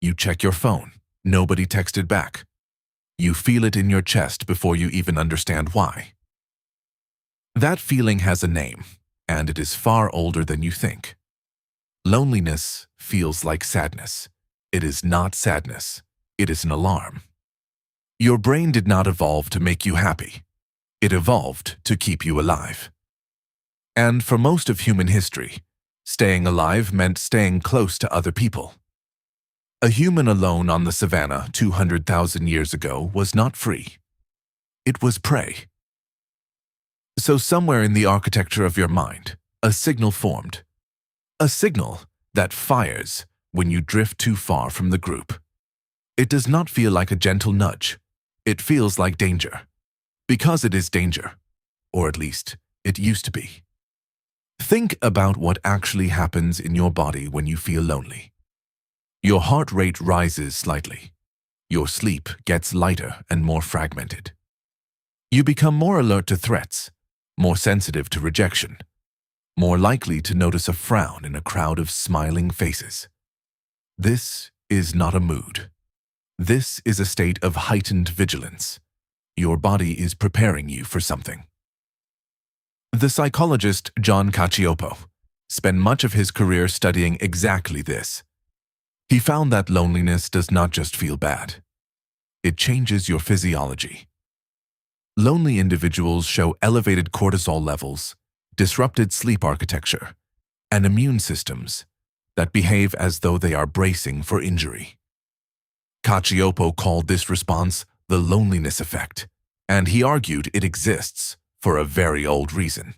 You check your phone. Nobody texted back. You feel it in your chest before you even understand why. That feeling has a name, and it is far older than you think. Loneliness feels like sadness. It is not sadness. It is an alarm. Your brain did not evolve to make you happy. It evolved to keep you alive. And for most of human history, staying alive meant staying close to other people. A human alone on the savannah 200,000 years ago was not free. It was prey. So somewhere in the architecture of your mind, a signal formed. A signal that fires when you drift too far from the group. It does not feel like a gentle nudge. It feels like danger. Because it is danger. Or at least, it used to be. Think about what actually happens in your body when you feel lonely. Your heart rate rises slightly. Your sleep gets lighter and more fragmented. You become more alert to threats, more sensitive to rejection, more likely to notice a frown in a crowd of smiling faces. This is not a mood. This is a state of heightened vigilance. Your body is preparing you for something. The psychologist John Cacioppo spent much of his career studying exactly this. He found that loneliness does not just feel bad. It changes your physiology. Lonely individuals show elevated cortisol levels, disrupted sleep architecture, and immune systems that behave as though they are bracing for injury. Cacioppo called this response the loneliness effect, and he argued it exists for a very old reason.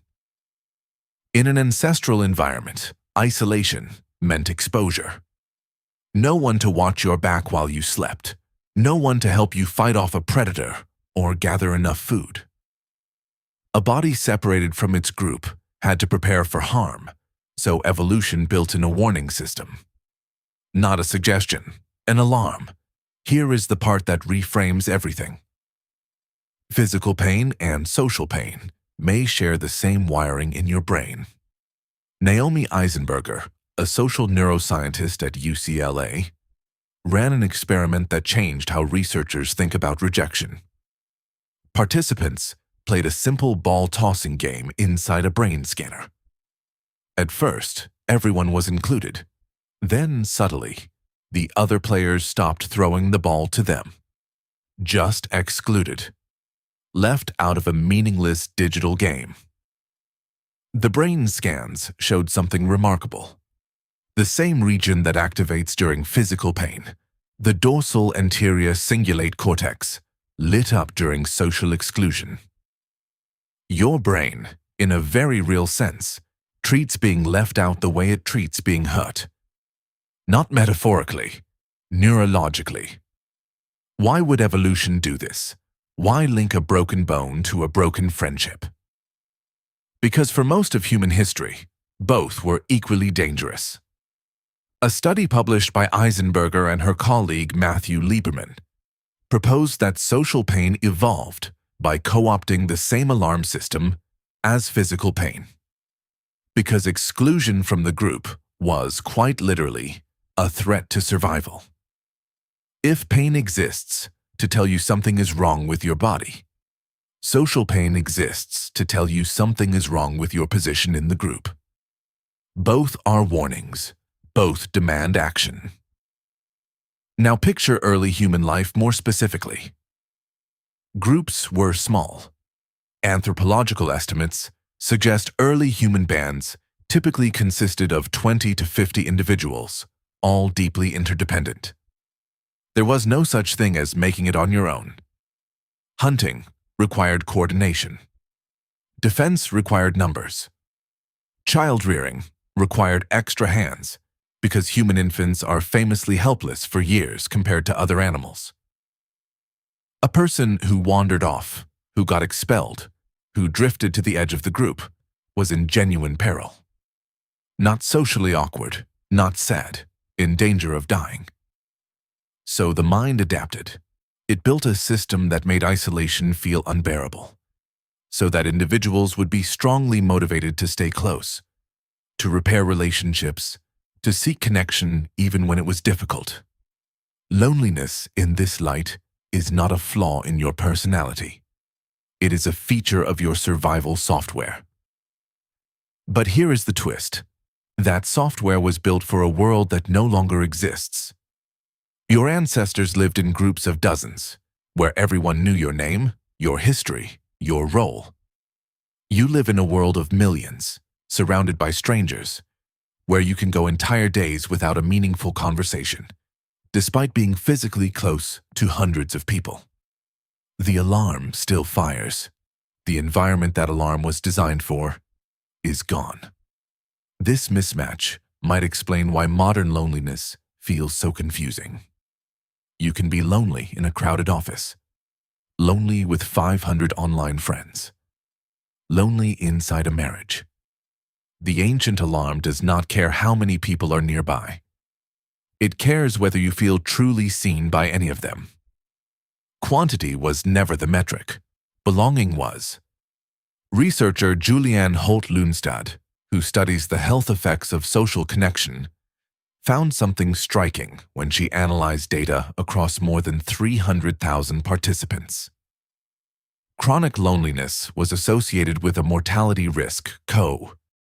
In an ancestral environment, isolation meant exposure. No one to watch your back while you slept. No one to help you fight off a predator or gather enough food. A body separated from its group had to prepare for harm, so evolution built in a warning system. Not a suggestion, an alarm. Here is the part that reframes everything. Physical pain and social pain may share the same wiring in your brain. Naomi Eisenberger, a social neuroscientist at UCLA, ran an experiment that changed how researchers think about rejection. Participants played a simple ball-tossing game inside a brain scanner. At first, everyone was included. Then, subtly, the other players stopped throwing the ball to them. Just excluded. Left out of a meaningless digital game. The brain scans showed something remarkable. The same region that activates during physical pain, the dorsal anterior cingulate cortex, lit up during social exclusion. Your brain, in a very real sense, treats being left out the way it treats being hurt. Not metaphorically, neurologically. Why would evolution do this? Why link a broken bone to a broken friendship? Because for most of human history, both were equally dangerous. A study published by Eisenberger and her colleague Matthew Lieberman proposed that social pain evolved by co-opting the same alarm system as physical pain. Because exclusion from the group was, quite literally, a threat to survival. If pain exists to tell you something is wrong with your body, social pain exists to tell you something is wrong with your position in the group. Both are warnings. Both demand action. Now picture early human life more specifically. Groups were small. Anthropological estimates suggest early human bands typically consisted of 20 to 50 individuals, all deeply interdependent. There was no such thing as making it on your own. Hunting required coordination. Defense required numbers. Child rearing required extra hands, because human infants are famously helpless for years compared to other animals. A person who wandered off, who got expelled, who drifted to the edge of the group, was in genuine peril. Not socially awkward, not sad, in danger of dying. So the mind adapted. It built a system that made isolation feel unbearable, so that individuals would be strongly motivated to stay close, to repair relationships, to seek connection even when it was difficult. Loneliness, in this light, is not a flaw in your personality. It is a feature of your survival software. But here is the twist. That software was built for a world that no longer exists. Your ancestors lived in groups of dozens, where everyone knew your name, your history, your role. You live in a world of millions, surrounded by strangers, where you can go entire days without a meaningful conversation, despite being physically close to hundreds of people. The alarm still fires. The environment that alarm was designed for is gone. This mismatch might explain why modern loneliness feels so confusing. You can be lonely in a crowded office, lonely with 500 online friends, lonely inside a marriage. The ancient alarm does not care how many people are nearby. It cares whether you feel truly seen by any of them. Quantity was never the metric. Belonging was. Researcher Julianne Holt-Lunstad, who studies the health effects of social connection, found something striking when she analyzed data across more than 300,000 participants. Chronic loneliness was associated with a mortality risk, CO,